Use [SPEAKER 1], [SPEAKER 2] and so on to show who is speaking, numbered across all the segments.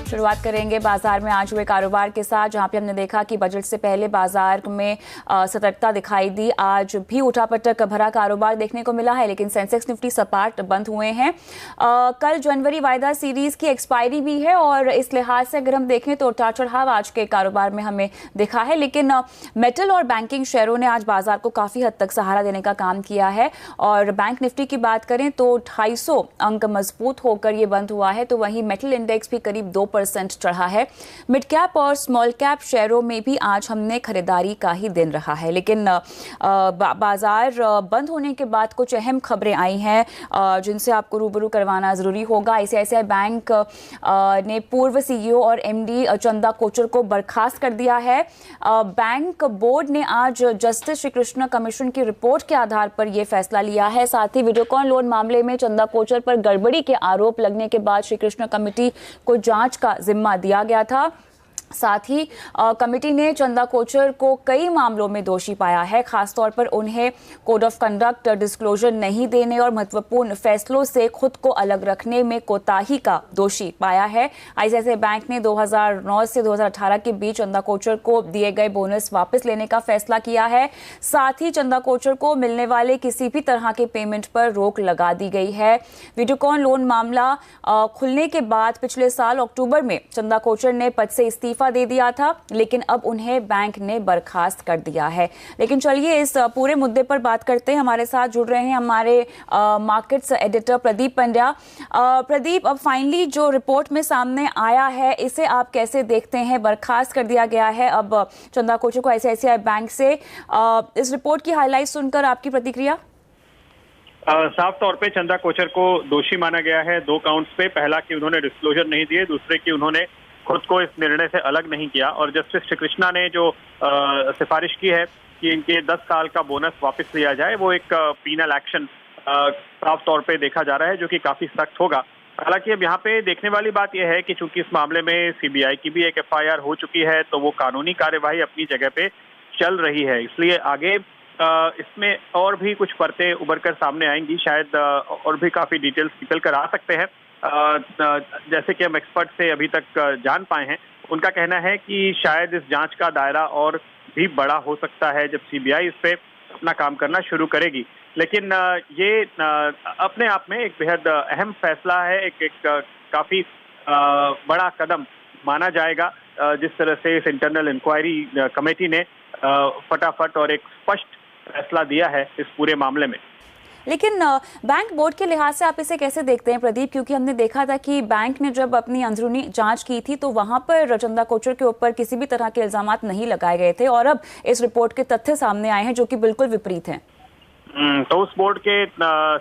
[SPEAKER 1] शुरुआत करेंगे बाजार में आज हुए कारोबार के साथ, जहां पे हमने देखा कि बजट से पहले बाजार में सतर्कता दिखाई दी। आज भी उठापटक भरा कारोबार देखने को मिला है, लेकिन सेंसेक्स निफ्टी सपाट बंद हुए हैं। कल जनवरी वायदा सीरीज की एक्सपायरी भी है और इस लिहाज से अगर हम देखें तो उतार चढ़ाव आज के कारोबार में हमें दिखा है, लेकिन मेटल और बैंकिंग शेयरों ने आज बाजार को काफी हद तक सहारा देने का काम किया है। और बैंक निफ्टी की बात करें तो 250 अंक मजबूत होकर ये बंद हुआ है, तो वहीं मेटल इंडेक्स भी करीब 2% चढ़ा है। मिड कैप और स्मॉल कैप शेयरों में भी आज हमने खरीदारी का ही दिन रहा है, लेकिन बाजार बंद होने के बाद कुछ अहम खबरें आई हैं जिनसे आपको रूबरू करवाना जरूरी होगा। आईसीआईसीआई बैंक ने पूर्व सीईओ और एमडी चंदा कोचर को बर्खास्त कर दिया है। बैंक बोर्ड ने आज जस्टिस श्री कृष्ण कमीशन की रिपोर्ट के आधार पर यह फैसला लिया है। साथ ही वीडियोकॉन लोन मामले में चंदा कोचर पर गड़बड़ी के आरोप लगने के बाद श्री कृष्ण कमेटी को जांच का जिम्मा दिया गया था। साथ ही कमेटी ने चंदा कोचर को कई मामलों में दोषी पाया है, खासतौर पर उन्हें कोड ऑफ कंडक्ट डिस्क्लोजर नहीं देने और महत्वपूर्ण फैसलों से खुद को अलग रखने में कोताही का दोषी पाया है। आईसीआईसीआई बैंक ने 2009 से 2018 के बीच चंदा कोचर को दिए गए बोनस वापस लेने का फैसला किया है। साथ ही चंदा कोचर को मिलने वाले किसी भी तरह के पेमेंट पर रोक लगा दी गई है। वीडियोकॉन लोन मामला खुलने के बाद पिछले साल अक्टूबर में चंदा कोचर ने पद से इस्तीफा दे दिया था, लेकिन अब उन्हें बैंक ने बर्खास्त कर दिया है। लेकिन चलिए इस पूरे मुद्दे पर बात करते हैं। हमारे साथ जुड़ रहे हैं हमारे मार्केट्स एडिटर प्रदीप पंड्या। प्रदीप, अब फाइनली जो रिपोर्ट में सामने आया है, इसे आप कैसे देखते हैं? बर्खास्त कर दिया गया है अब चंदा कोचर को आईसीआईसीआई बैंक से। इस रिपोर्ट की हाईलाइट सुनकर आपकी प्रतिक्रिया?
[SPEAKER 2] साफ तौर पे चंदा कोचर को दोषी माना गया है 2 काउंट्स पे। पहला कि उन्होंने डिस्क्लोजर नहीं दिए, दूसरे कि उन्होंने खुद को इस निर्णय से अलग नहीं किया। और जस्टिस श्री कृष्णा ने जो सिफारिश की है कि इनके 10 साल का बोनस वापस लिया जाए, वो एक पीनल एक्शन साफ तौर पे देखा जा रहा है, जो कि काफी सख्त होगा। हालांकि अब यहाँ पे देखने वाली बात यह है कि चूंकि इस मामले में सीबीआई की भी एक एफआईआर हो चुकी है, तो वो कानूनी कार्यवाही अपनी जगह पे चल रही है। इसलिए आगे इसमें और भी कुछ परतें उभर कर सामने आएंगी, शायद और भी काफी डिटेल्स निकल कर आ सकते हैं। जैसे कि हम एक्सपर्ट से अभी तक जान पाए हैं, उनका कहना है कि शायद इस जांच का दायरा और भी बड़ा हो सकता है जब सीबीआई इस पे अपना काम करना शुरू करेगी। लेकिन ये अपने आप में एक बेहद अहम फैसला है, एक काफी बड़ा कदम माना जाएगा, जिस तरह से इस इंटरनल इंक्वायरी कमेटी ने फटाफट और एक स्पष्ट फैसला दिया है इस पूरे मामले में।
[SPEAKER 1] लेकिन बैंक बोर्ड के लिहाज से आप इसे कैसे देखते हैं प्रदीप? क्योंकि हमने देखा था कि बैंक ने जब अपनी अंदरूनी जांच की थी तो वहां पर चंदा कोचर के ऊपर किसी भी तरह के इल्जामात नहीं लगाए गए थे, और अब इस रिपोर्ट के तथ्य सामने आए हैं जो कि बिल्कुल विपरीत हैं।
[SPEAKER 2] तो उस बोर्ड के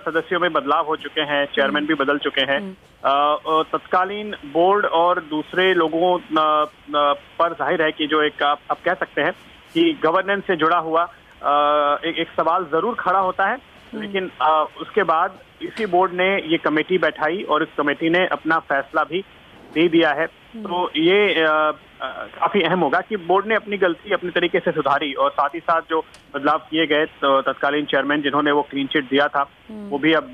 [SPEAKER 2] सदस्यों में बदलाव हो चुके हैं, चेयरमैन भी बदल चुके हैं। तत्कालीन बोर्ड और दूसरे लोगों पर जाहिर है कि जो एक आप कह सकते हैं कि गवर्नेंस से जुड़ा हुआ एक सवाल जरूर खड़ा होता है। लेकिन उसके बाद इसी बोर्ड ने ये कमेटी बैठाई और इस कमेटी ने अपना फैसला भी दे दिया है। तो ये काफी अहम होगा कि बोर्ड ने अपनी गलती अपने तरीके से सुधारी, और साथ ही साथ जो बदलाव किए गए, तो तत्कालीन चेयरमैन जिन्होंने वो क्लीन चिट दिया था वो भी अब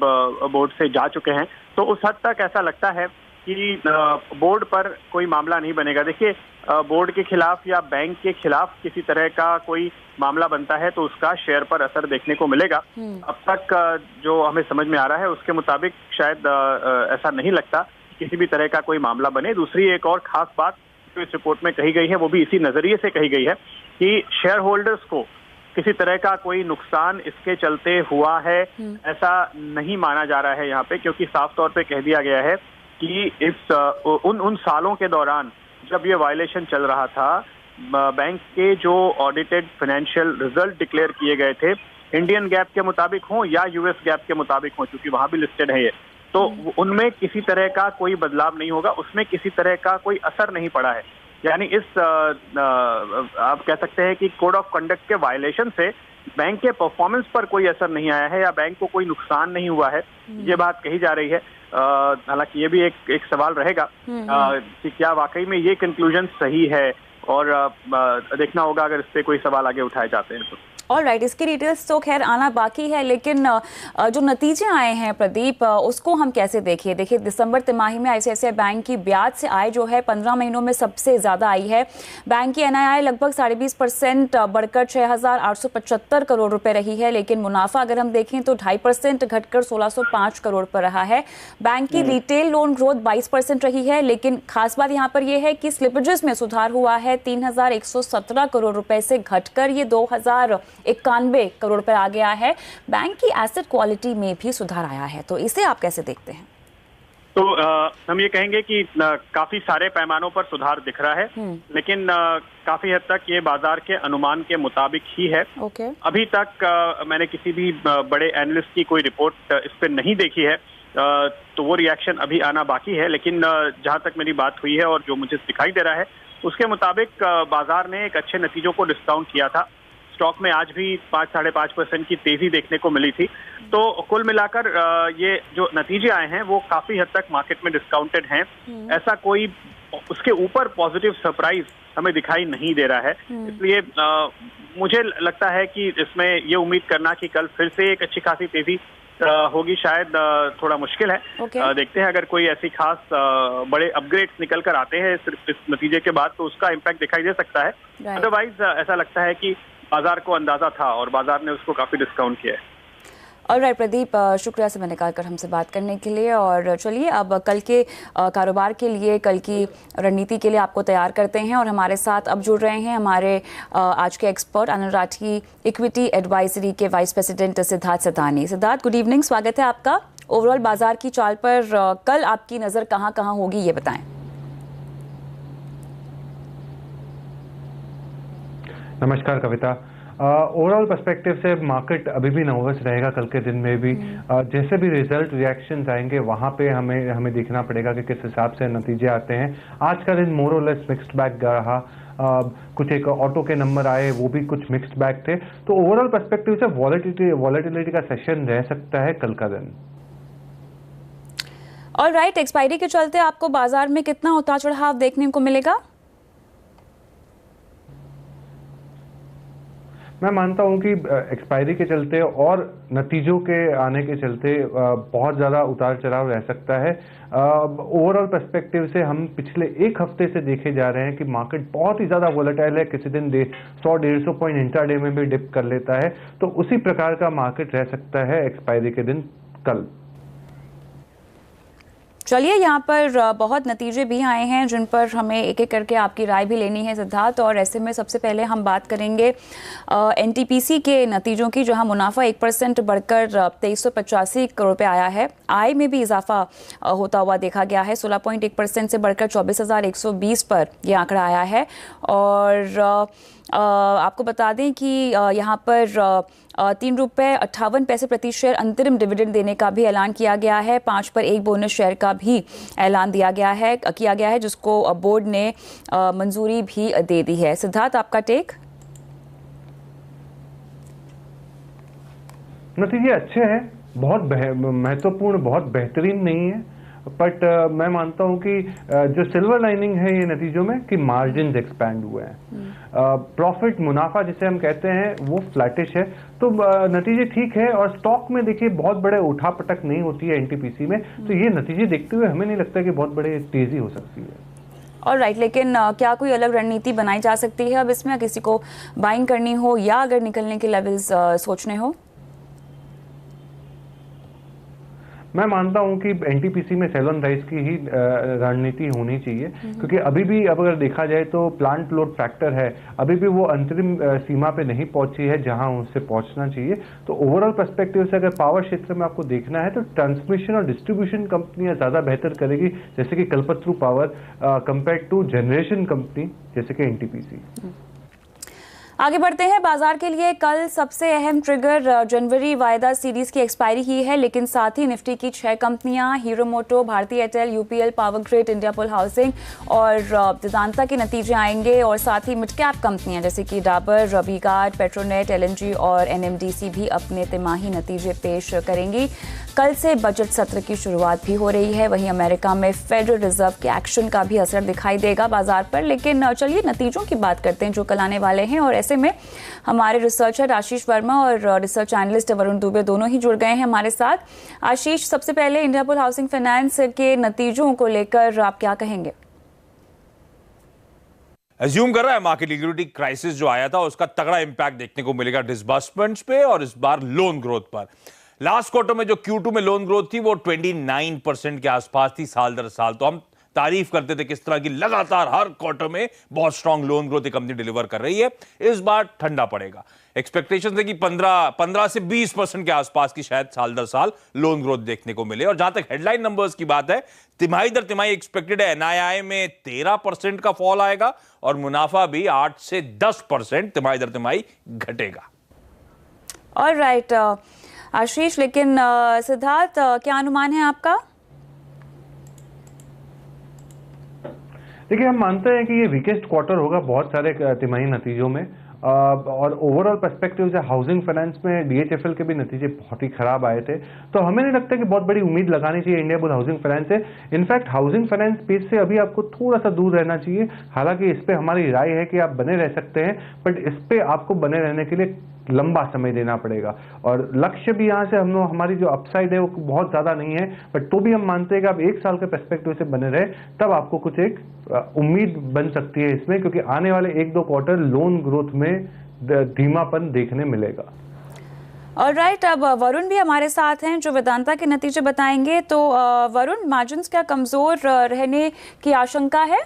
[SPEAKER 2] बोर्ड से जा चुके हैं। तो उस हद तक ऐसा लगता है कि बोर्ड पर कोई मामला नहीं बनेगा। देखिए, बोर्ड के खिलाफ या बैंक के खिलाफ किसी तरह का कोई मामला बनता है तो उसका शेयर पर असर देखने को मिलेगा। अब तक जो हमें समझ में आ रहा है उसके मुताबिक शायद ऐसा नहीं लगता कि किसी भी तरह का कोई मामला बने। दूसरी एक और खास बात जो इस रिपोर्ट में कही गई है, वो भी इसी नजरिए से कही गई है कि शेयर होल्डर्स को किसी तरह का कोई नुकसान इसके चलते हुआ है, ऐसा नहीं माना जा रहा है यहाँ पे, क्योंकि साफ तौर पे कह दिया गया है कि इस उन सालों के दौरान जब ये वायलेशन चल रहा था, बैंक के जो ऑडिटेड फाइनेंशियल रिजल्ट डिक्लेयर किए गए थे, इंडियन गैप के मुताबिक हो या यूएस गैप के मुताबिक हो, क्योंकि वहां भी लिस्टेड है ये, तो उनमें किसी तरह का कोई बदलाव नहीं होगा, उसमें किसी तरह का कोई असर नहीं पड़ा है। यानी इस आप कह सकते हैं कि कोड ऑफ कंडक्ट के वायलेशन से बैंक के परफॉर्मेंस पर कोई असर नहीं आया है या बैंक को कोई नुकसान नहीं हुआ है, ये बात कही जा रही है। हालांकि ये भी एक सवाल रहेगा कि क्या वाकई में ये कंक्लूजन सही है, और देखना होगा अगर इस पे कोई सवाल आगे उठाए जाते हैं तो।
[SPEAKER 1] ऑलराइट, इसकी डिटेल्स तो खैर आना बाकी है, लेकिन जो नतीजे आए हैं प्रदीप, उसको हम कैसे देखिए? देखिए, दिसंबर तिमाही में आईसीआईसीआई बैंक की ब्याज से आय जो है 15 महीनों में सबसे ज़्यादा आई है। बैंक की एनआईआई लगभग 20.5% बढ़कर 6,875 करोड़ रुपए रही है, लेकिन मुनाफा अगर हम देखें तो 2.5% घटकर 1,605 करोड़ पर रहा है। बैंक की रिटेल लोन ग्रोथ 22% रही है, लेकिन खास बात यहाँ पर यह है कि स्लिपेजेस में सुधार हुआ है। 3,117 करोड़ रुपए से घटकर ये 2,091 करोड़ पर आ गया है। बैंक की एसेट क्वालिटी में भी सुधार आया है, तो इसे आप कैसे देखते हैं?
[SPEAKER 2] तो हम ये कहेंगे कि काफी सारे पैमानों पर सुधार दिख रहा है, लेकिन काफी हद तक ये बाजार के अनुमान के मुताबिक ही है। अभी तक मैंने किसी भी बड़े एनालिस्ट की कोई रिपोर्ट इस पर नहीं देखी है, तो वो रिएक्शन अभी आना बाकी है। लेकिन जहां तक मेरी बात हुई है और जो मुझे दिखाई दे रहा है उसके मुताबिक बाजार ने एक अच्छे नतीजों को डिस्काउंट किया था। स्टॉक में आज भी 5-5.5% की तेजी देखने को मिली थी। तो कुल मिलाकर ये जो नतीजे आए हैं वो काफी हद तक मार्केट में डिस्काउंटेड हैं। ऐसा कोई उसके ऊपर पॉजिटिव सरप्राइज हमें दिखाई नहीं दे रहा है। इसलिए मुझे लगता है कि इसमें ये उम्मीद करना कि कल फिर से एक अच्छी खासी तेजी होगी शायद थोड़ा मुश्किल है। देखते हैं, अगर कोई ऐसी खास बड़े अपग्रेड्स निकल कर आते हैं सिर्फ इस नतीजे के बाद तो उसका इम्पैक्ट दिखाई दे सकता है। अदरवाइज ऐसा लगता है कि बाजार को अंदाजा था और बाजार ने उसको काफी डिस्काउंट किया है।
[SPEAKER 1] ऑलराइट प्रदीप, शुक्रिया समय निकालकर हमसे बात करने के लिए। और चलिए अब कल के कारोबार के लिए, कल की रणनीति के लिए आपको तैयार करते हैं। और हमारे साथ अब जुड़ रहे हैं हमारे आज के एक्सपर्ट आनंद राठी इक्विटी एडवाइजरी के vice president Siddharth Sadani. Siddharth, good evening, स्वागत है आपका। ओवरऑल बाजार की चाल पर कल आपकी नज़र कहाँ कहाँ होगी, ये बताएं।
[SPEAKER 3] नमस्कार कविता। ओवरऑल पर्सपेक्टिव से मार्केट अभी भी नर्वस रहेगा कल के दिन में भी। जैसे भी रिजल्ट रिएक्शंस आएंगे वहां पे हमें देखना पड़ेगा कि किस हिसाब से नतीजे आते हैं। आज का दिन मोर और लेस मिक्स्ड बैग रहा। कुछ एक ऑटो के नंबर आए, वो भी कुछ मिक्स्ड बैग थे। तो ओवरऑल पर्सपेक्टिव से वॉलेटिलिटी का सेशन रह सकता है कल का दिन।
[SPEAKER 1] ऑलराइट, एक्सपायरी के चलते आपको बाजार में कितना उतार चढ़ाव देखने को मिलेगा?
[SPEAKER 3] मैं मानता हूं कि एक्सपायरी के चलते और नतीजों के आने के चलते बहुत ज़्यादा उतार चढ़ाव रह सकता है। ओवरऑल पर्सपेक्टिव से हम पिछले एक हफ्ते से देखे जा रहे हैं कि मार्केट बहुत ही ज़्यादा वोलेटाइल है। किसी दिन 100-150 पॉइंट इंट्राडे में भी डिप कर लेता है। तो उसी प्रकार का मार्केट रह सकता है एक्सपायरी के दिन कल।
[SPEAKER 1] चलिए, यहाँ पर बहुत नतीजे भी आए हैं जिन पर हमें एक एक करके आपकी राय भी लेनी है सिद्धार्थ। और ऐसे में सबसे पहले हम बात करेंगे एनटीपीसी के नतीजों की, जहाँ मुनाफा 1% बढ़कर 2385 करोड़ पे आया है। आय में भी इजाफा होता हुआ देखा गया है, 16.1% से बढ़कर 24,120 पर यह आंकड़ा आया है। और आपको बता दें कि यहाँ पर 3 रुपये 58 पैसे प्रति शेयर अंतरिम डिविडेंड देने का भी ऐलान किया गया है। 5 पर 1 बोनस शेयर का भी ऐलान किया गया है जिसको बोर्ड ने मंजूरी भी दे दी है। सिद्धार्थ, आपका टेक?
[SPEAKER 3] नतीजे अच्छे हैं, बहुत महत्वपूर्ण, बहुत बेहतरीन नहीं है, बट मैं मानता हूं कि जो सिल्वर लाइनिंग है ये नतीजों में कि मार्जिन एक्सपैंड हुए हैं। प्रॉफिट, मुनाफा जिसे हम कहते हैं, वो फ्लैटिश है। तो नतीजे ठीक है। और स्टॉक में देखिए बहुत बड़े उठापटक नहीं होती है एनटीपीसी में। तो ये नतीजे देखते हुए हमें नहीं लगता कि बहुत बड़े तेजी हो सकती है।
[SPEAKER 1] ऑलराइट, लेकिन क्या कोई अलग रणनीति बनाई जा सकती है अब इसमें, किसी को बाइंग करनी हो या अगर निकलने के लेवल्स सोचने हो?
[SPEAKER 3] मैं मानता हूं कि एनटीपीसी में सेल ऑन राइज की ही रणनीति होनी चाहिए, क्योंकि अभी भी अब अगर देखा जाए तो प्लांट लोड फैक्टर है, अभी भी वो अंतरिम सीमा पे नहीं पहुंची है जहां उससे पहुंचना चाहिए। तो ओवरऑल पर्सपेक्टिव से अगर पावर क्षेत्र में आपको देखना है तो ट्रांसमिशन और डिस्ट्रीब्यूशन कंपनियां ज़्यादा बेहतर करेगी, जैसे कि Kalpataru power compare to generation company जैसे कि एनटीपीसी।
[SPEAKER 1] आगे बढ़ते हैं। बाजार के लिए कल सबसे अहम ट्रिगर जनवरी वायदा सीरीज की एक्सपायरी ही है, लेकिन साथ ही निफ्टी की 6 कंपनियां हीरो मोटो, भारती एयरटेल, यूपीएल, पावर ग्रिड, इंडिया पोल हाउसिंग और वेदांता के नतीजे आएंगे। और साथ ही मिड कैप कंपनियां जैसे कि डाबर, वी-गार्ड, पेट्रोनेट, एलएनजी और एनएमडीसी भी अपने तिमाही नतीजे पेश करेंगी। कल से बजट सत्र की शुरुआत भी हो रही है। वहीं अमेरिका में फेडरल रिजर्व के एक्शन का भी असर दिखाई देगा बाजार पर। लेकिन चलिए नतीजों की बात करते हैं जो कल आने वाले हैं। और ऐसे में हमारे रिसर्चर आशीष वर्मा और रिसर्च एनालिस्ट वरुण दुबे दोनों ही जुड़ गए हैं हमारे साथ। आशीष, सबसे पहले इंडियाबुल हाउसिंग फाइनेंस के नतीजों को लेकर आप क्या कहेंगे?
[SPEAKER 4] एज्यूम कर रहा है मार्केट लिक्विडिटी क्राइसिस जो आया था उसका तगड़ा इंपैक्ट देखने को मिलेगा डिसबर्समेंट्स पे और इस बार लोन ग्रोथ पर। लास्ट क्वार्टर में जो Q2 में लोन ग्रोथ थी वो 29% के आसपास थी साल दर साल। तो हम तारीफ करते थे किस तरह की लगातार हर क्वार्टर में बहुत strong loan growth company deliver कर रही है। इस बार ठंडा पड़ेगा। एक्सपेक्टेशन है कि 15 से 20% के आसपास की शायद साल दर साल लोन ग्रोथ देखने को मिले। और जहां तक हेडलाइन नंबर्स की बात है, तिमाही दर तिमाही एक्सपेक्टेड है NII में 13% का फॉल आएगा और मुनाफा भी 8 से 10% तिमाही दर तिमाही घटेगा।
[SPEAKER 1] ऑलराइट आशीष, लेकिन सिद्धार्थ क्या अनुमान है आपका?
[SPEAKER 3] देखिए, हम मानते हैं कि ये वीकेस्ट क्वार्टर होगा बहुत सारे तिमाही नतीजों में, और ओवरऑल पर्सपेक्टिव से हाउसिंग फाइनेंस में DHFL के भी नतीजे बहुत ही खराब आए थे। तो हमें नहीं लगता कि बहुत बड़ी उम्मीद लगानी चाहिए इंडियाबुल हाउसिंग फाइनेंस से। इनफैक्ट हाउसिंग फाइनेंस स्पेस से अभी आपको थोड़ा सा दूर रहना चाहिए। हालांकि इस पे हमारी राय है कि आप बने रह सकते हैं, बट इस पे आपको बने रहने के लिए लंबा समय देना पड़ेगा। और लक्ष्य भी यहाँ से हमारी जो अपसाइड है वो बहुत ज्यादा नहीं है, बट तो भी हम मानते हैं कि आप 1 साल के पर्सपेक्टिव से बने रहे तब आपको कुछ एक उम्मीद बन सकती है इसमें, क्योंकि आने वाले 1-2 क्वार्टर लोन ग्रोथ में धीमापन देखने मिलेगा।
[SPEAKER 1] ऑलराइट, अब वरुण भी हमारे साथ हैं जो वेदांता के नतीजे बताएंगे। तो वरुण, मार्जिन्स क्या कमजोर रहने की आशंका है?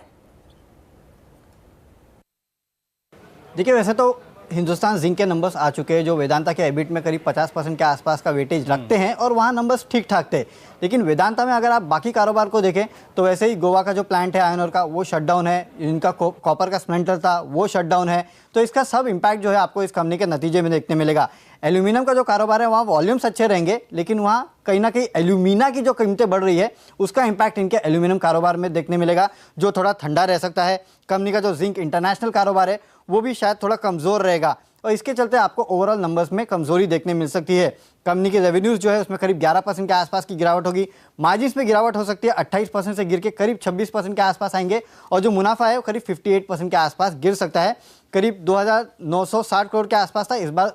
[SPEAKER 5] देखिए, वैसे तो हिंदुस्तान जिंक के नंबर्स आ चुके हैं जो वेदांता के एबिट में करीब 50% के आसपास का वेटेज रखते हैं और वहाँ नंबर्स ठीक ठाक थे। लेकिन वेदांता में अगर आप बाकी कारोबार को देखें तो वैसे ही गोवा का जो प्लांट है आयरन ओर का वो शटडाउन है, इनका कॉपर का स्मेल्टर था वो शटडाउन है। तो इसका सब इम्पैक्ट जो है आपको इस कंपनी के नतीजे में देखने मिलेगा। एल्यूमिनियम का जो कारोबार है वहाँ वॉल्यूम्स अच्छे रहेंगे, लेकिन वहाँ कहीं ना कहीं एल्यूमिना की जो कीमतें बढ़ रही है उसका इम्पैक्ट इनके एल्यूमिनियम कारोबार में देखने मिलेगा, जो थोड़ा ठंडा रह सकता है। कंपनी का जो जिंक इंटरनेशनल कारोबार है वो भी शायद थोड़ा कमज़ोर रहेगा और इसके चलते आपको ओवरऑल नंबर्स में कमजोरी देखने मिल सकती है। कंपनी के रेवेन्यूज जो है उसमें करीब 11% के आसपास की गिरावट होगी। मार्जिन्स में गिरावट हो सकती है, 28% से गिर के करीब 26% के आसपास आएंगे और जो मुनाफा है वो करीब 58% के आसपास गिर सकता है। करीब 2960 करोड़ के आसपास था, इस बार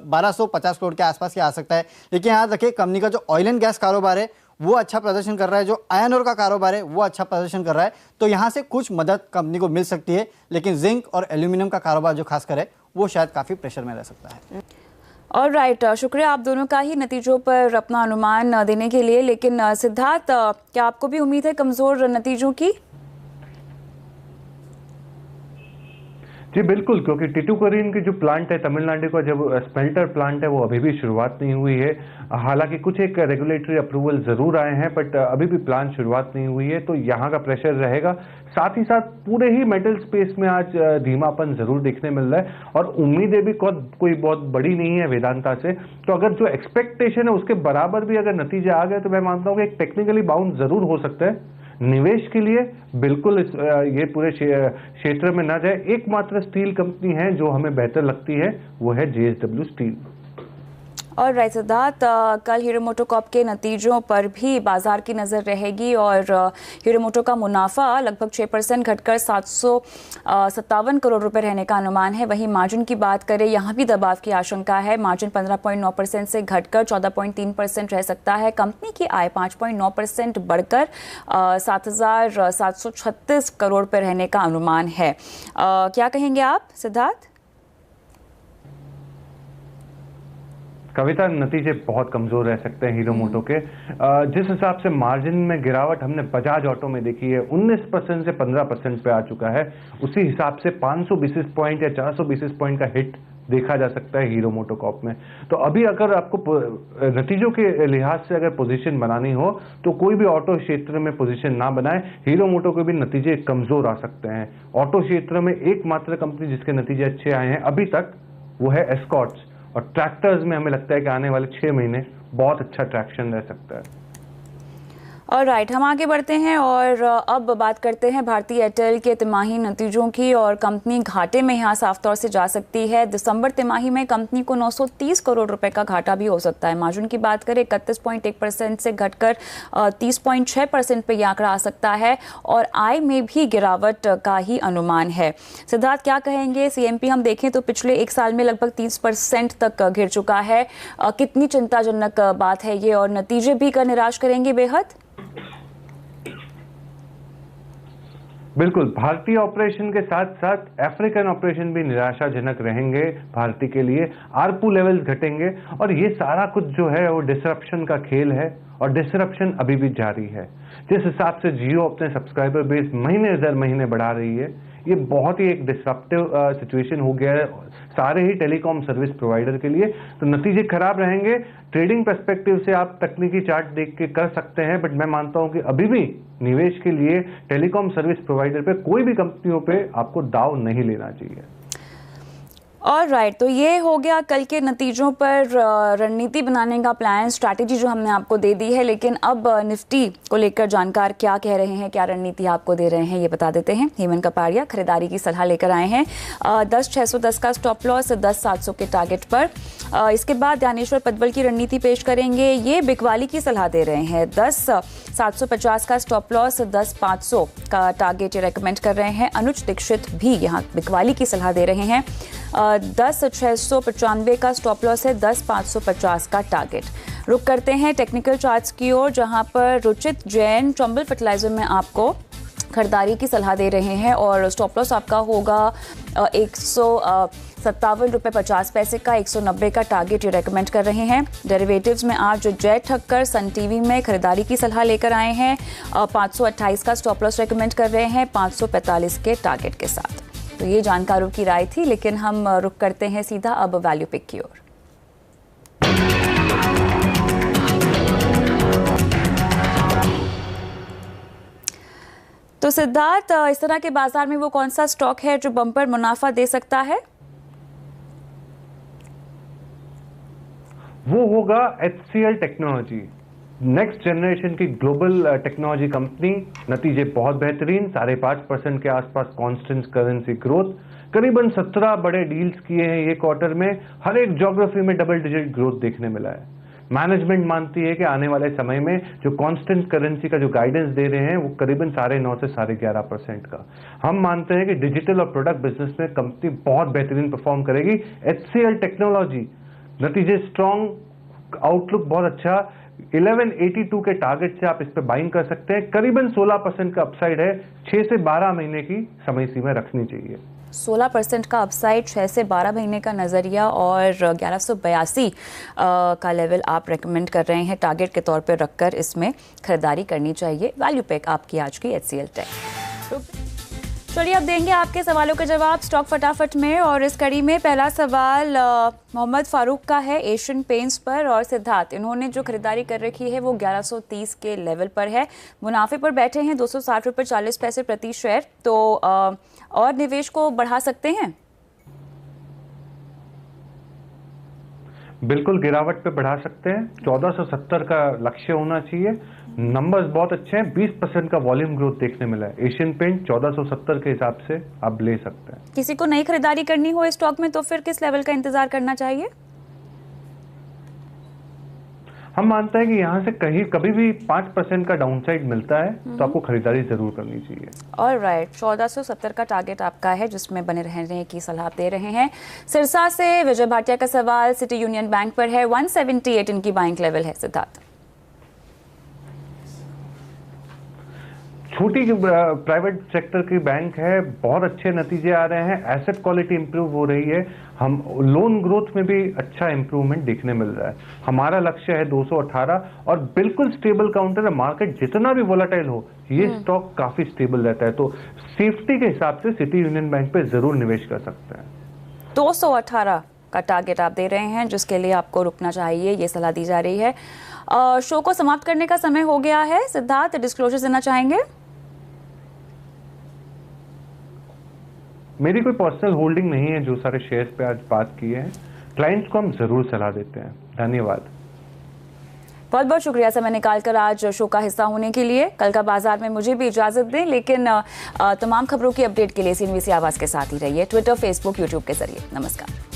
[SPEAKER 5] 1250 करोड़ के आसपास ही आ सकता है। लेकिन याद रखिए, कंपनी का जो ऑयल एंड गैस कारोबार है वो अच्छा प्रदर्शन कर रहा है, जो आयरन ओर का कारोबार है वो अच्छा प्रदर्शन कर रहा है। तो यहाँ से कुछ मदद कंपनी को मिल सकती है, लेकिन जिंक और एल्यूमिनियम का कारोबार जो खासकर है वो शायद काफ़ी प्रेशर में रह सकता है।
[SPEAKER 1] ऑलराइट, शुक्रिया आप दोनों का ही नतीजों पर अपना अनुमान देने के लिए। लेकिन सिद्धार्थ, क्या आपको भी उम्मीद है कमज़ोर नतीजों की?
[SPEAKER 3] जी बिल्कुल, क्योंकि टिटुकरिन की जो प्लांट है तमिलनाडु का, जब स्मेल्टर प्लांट है वो अभी भी शुरुआत नहीं हुई है। हालांकि कुछ एक रेगुलेटरी अप्रूवल जरूर आए हैं, बट अभी भी प्लांट शुरुआत नहीं हुई है, तो यहाँ का प्रेशर रहेगा। साथ ही साथ पूरे ही मेटल स्पेस में आज धीमापन जरूर देखने मिल रहा है और उम्मीदें भी कोई बहुत बड़ी नहीं है वेदांता से। तो अगर जो एक्सपेक्टेशन है उसके बराबर भी अगर नतीजे आ गए तो मैं मानता हूँ कि एक टेक्निकली बाउंड जरूर हो सकता है। निवेश के लिए बिल्कुल ये पूरे क्षेत्र में ना जाए। एकमात्र स्टील कंपनी है जो हमें बेहतर लगती है वो है JSW स्टील।
[SPEAKER 1] और राइट सिद्धार्थ, कल हीरो मोटोकॉर्प के नतीजों पर भी बाजार की नज़र रहेगी और हीरो मोटो का मुनाफा लगभग 6% घटकर 757 करोड़ रुपए रहने का अनुमान है। वहीं मार्जिन की बात करें, यहाँ भी दबाव की आशंका है। मार्जिन 15.9% से घटकर 14.3% रह सकता है। कंपनी की आय 5.9% बढ़कर 7,736 करोड़ पर रहने का अनुमान है। क्या कहेंगे आप सिद्धार्थ?
[SPEAKER 3] कविता, नतीजे बहुत कमजोर रह सकते हैं हीरो मोटो के। जिस हिसाब से मार्जिन में गिरावट हमने बजाज ऑटो में देखी है, 19% से 15% पे आ चुका है, उसी हिसाब से 500 बेसिस पॉइंट या 400 बेसिस पॉइंट का हिट देखा जा सकता है हीरो मोटोकॉर्प में। तो अभी अगर आपको नतीजों के लिहाज से अगर पोजीशन बनानी हो तो कोई भी ऑटो क्षेत्र में पोजीशन ना बनाए। हीरो मोटो के भी नतीजे कमजोर आ सकते हैं। ऑटो क्षेत्र में एकमात्र कंपनी जिसके नतीजे अच्छे आए हैं अभी तक वो है एस्कॉर्ट्स, और ट्रैक्टर्स में हमें लगता है कि आने वाले 6 महीने बहुत अच्छा ट्रैक्शन रह सकता है।
[SPEAKER 1] ऑलराइट, हम आगे बढ़ते हैं और अब बात करते हैं भारतीय एयरटेल के तिमाही नतीजों की। और कंपनी घाटे में यहाँ साफ तौर से जा सकती है। दिसंबर तिमाही में कंपनी को 930 करोड़ रुपए का घाटा भी हो सकता है। मार्जिन की बात करें 31.1% से घटकर 30.6% पे यह आंकड़ा आ सकता है और आय में भी गिरावट का ही अनुमान है। सिद्धार्थ, क्या कहेंगे? सीएमपी हम देखें तो पिछले एक साल में लगभग 30% तक गिर चुका है। कितनी चिंताजनक बात है ये, और नतीजे भी कर निराश करेंगे बेहद?
[SPEAKER 3] बिल्कुल, भारतीय ऑपरेशन के साथ साथ अफ्रीकन ऑपरेशन भी निराशाजनक रहेंगे भारतीय के लिए। आरपू लेवल्स घटेंगे और ये सारा कुछ जो है वो डिसरप्शन का खेल है और डिसरप्शन अभी भी जारी है। जिस हिसाब से जियो अपने सब्सक्राइबर बेस महीने दर महीने बढ़ा रही है, ये बहुत ही एक डिसरप्टिव सिचुएशन हो गया है सारे ही टेलीकॉम सर्विस प्रोवाइडर के लिए। तो नतीजे खराब रहेंगे। ट्रेडिंग पर्सपेक्टिव से आप तकनीकी चार्ट देख के कर सकते हैं, बट मैं मानता हूं कि अभी भी निवेश के लिए टेलीकॉम सर्विस प्रोवाइडर पे कोई भी कंपनियों पे आपको दाव नहीं लेना चाहिए।
[SPEAKER 1] ऑलराइट, तो ये हो गया कल के नतीजों पर रणनीति बनाने का प्लान, स्ट्रैटेजी जो हमने आपको दे दी है। लेकिन अब निफ्टी को लेकर जानकार क्या कह रहे हैं, क्या रणनीति आपको दे रहे हैं, ये बता देते हैं। हेमंत कपाड़िया खरीदारी की सलाह लेकर आए हैं 10,610 का स्टॉप लॉस 10,700 के टारगेट पर। इसके बाद ज्ञानेश्वर पदवल की रणनीति पेश करेंगे। ये बिकवाली की सलाह दे रहे हैं 10,750 का स्टॉप लॉस 10,500 का टारगेट रेकमेंड कर रहे हैं। अनुज दीक्षित भी यहाँ बिकवाली की सलाह दे रहे हैं। 10,695 का स्टॉप लॉस है, 10,550 का टारगेट। रुक करते हैं टेक्निकल चार्ट्स की ओर, जहां पर रुचित जैन चंबल फर्टिलाइजर में आपको खरीदारी की सलाह दे रहे हैं और स्टॉप लॉस आपका होगा 157 रुपये 50 पैसे का। 190 का टारगेट ये रेकमेंड कर रहे हैं। डेरिवेटिव्स में आज जय ठक्कर सन टीवी में खरीदारी की सलाह लेकर आए हैं। 528 का स्टॉप लॉस रेकमेंड कर रहे हैं 545 के टारगेट के साथ। तो ये जानकारों की राय थी, लेकिन हम रुक करते हैं सीधा अब वैल्यू पिक की ओर। तो सिद्धार्थ, इस तरह के बाजार में वो कौन सा स्टॉक है जो बम्पर मुनाफा दे सकता है?
[SPEAKER 3] वो होगा HCL टेक्नोलॉजी, नेक्स्ट जनरेशन की ग्लोबल टेक्नोलॉजी कंपनी। नतीजे बहुत बेहतरीन, 5.5% के आसपास कांस्टेंट करेंसी ग्रोथ। करीबन 17 बड़े डील्स किए हैं ये क्वार्टर में। हर एक ज्योग्राफी में डबल डिजिट ग्रोथ देखने मिला है। मैनेजमेंट मानती है कि आने वाले समय में जो कांस्टेंट करेंसी का जो गाइडेंस दे रहे हैं वो करीबन 9.5 से 11.5% का। हम मानते हैं कि डिजिटल और प्रोडक्ट बिजनेस में कंपनी बहुत बेहतरीन परफॉर्म करेगी। HCL टेक्नोलॉजी नतीजे स्ट्रॉन्ग, आउटलुक बहुत अच्छा। 1182 के टारगेट से आप इस पे बाइंग कर सकते हैं। करीबन 16% का अपसाइड है। 6 से 12 महीने की समय सीमा रखनी चाहिए।
[SPEAKER 1] 16% का अपसाइड, 6 से 12 महीने का नजरिया और 1182 का लेवल आप रेकमेंड कर रहे हैं टारगेट के तौर पर रखकर इसमें खरीदारी करनी चाहिए। वैल्यू पैक आपकी आज की HCL टेक। चलिए अब देंगे आपके सवालों के जवाब स्टॉक फटाफट में। और इस कड़ी में पहला सवाल मोहम्मद फारूक का है एशियन पेंट्स पर। और सिद्धार्थ, इन्होंने जो खरीदारी कर रखी है वो 1130 के लेवल पर है। मुनाफे पर बैठे हैं 260 रुपये 40 पैसे प्रति शेयर। तो और निवेश को बढ़ा सकते हैं?
[SPEAKER 3] बिल्कुल गिरावट पे बढ़ा सकते हैं। 1470 का लक्ष्य होना चाहिए। नंबर्स बहुत अच्छे हैं। 20% का वॉल्यूम ग्रोथ देखने मिला है। एशियन पेंट 1470 के हिसाब से आप ले सकते हैं।
[SPEAKER 1] किसी को नई खरीदारी करनी हो स्टॉक में तो फिर किस लेवल का इंतजार करना चाहिए?
[SPEAKER 3] हम मानते हैं कि यहाँ से कभी भी 5% का डाउनसाइड मिलता है तो आपको खरीदारी जरूर करनी चाहिए।
[SPEAKER 1] ऑलराइट, 1470 का टारगेट आपका है जिसमें बने रहने की सलाह दे रहे हैं। सिरसा से विजय भाटिया का सवाल सिटी यूनियन बैंक पर है। 178 इनकी बाइंग लेवल है। सिद्धार्थ,
[SPEAKER 3] छोटी प्राइवेट सेक्टर की बैंक है, बहुत अच्छे नतीजे आ रहे हैं। एसेट क्वालिटी इंप्रूव हो रही है। हम लोन ग्रोथ में भी अच्छा इंप्रूवमेंट देखने मिल रहा है। हमारा लक्ष्य है 218 और बिल्कुल स्टेबल काउंटर है। मार्केट जितना भी वोलेटाइल हो ये स्टॉक काफी स्टेबल रहता है। तो सेफ्टी के हिसाब से सिटी यूनियन बैंक पे जरूर निवेश कर सकते हैं।
[SPEAKER 1] 218 का टारगेट आप दे रहे हैं जिसके लिए आपको रुकना चाहिए, ये सलाह दी जा रही है। शो को समाप्त करने का समय हो गया है। सिद्धार्थ, डिस्क्लोजर देना चाहेंगे?
[SPEAKER 3] मेरी कोई पर्सनल होल्डिंग नहीं है। जो सारे शेयर्स पे आज बात की है, क्लाइंट्स को हम जरूर सलाह देते हैं। धन्यवाद।
[SPEAKER 1] बहुत बहुत शुक्रिया समय निकालकर आज शो का हिस्सा होने के लिए। कल का बाजार में मुझे भी इजाजत दें, लेकिन तमाम खबरों की अपडेट के लिए CNBC आवाज के साथ ही रहिए, ट्विटर, फेसबुक, यूट्यूब के जरिए। नमस्कार।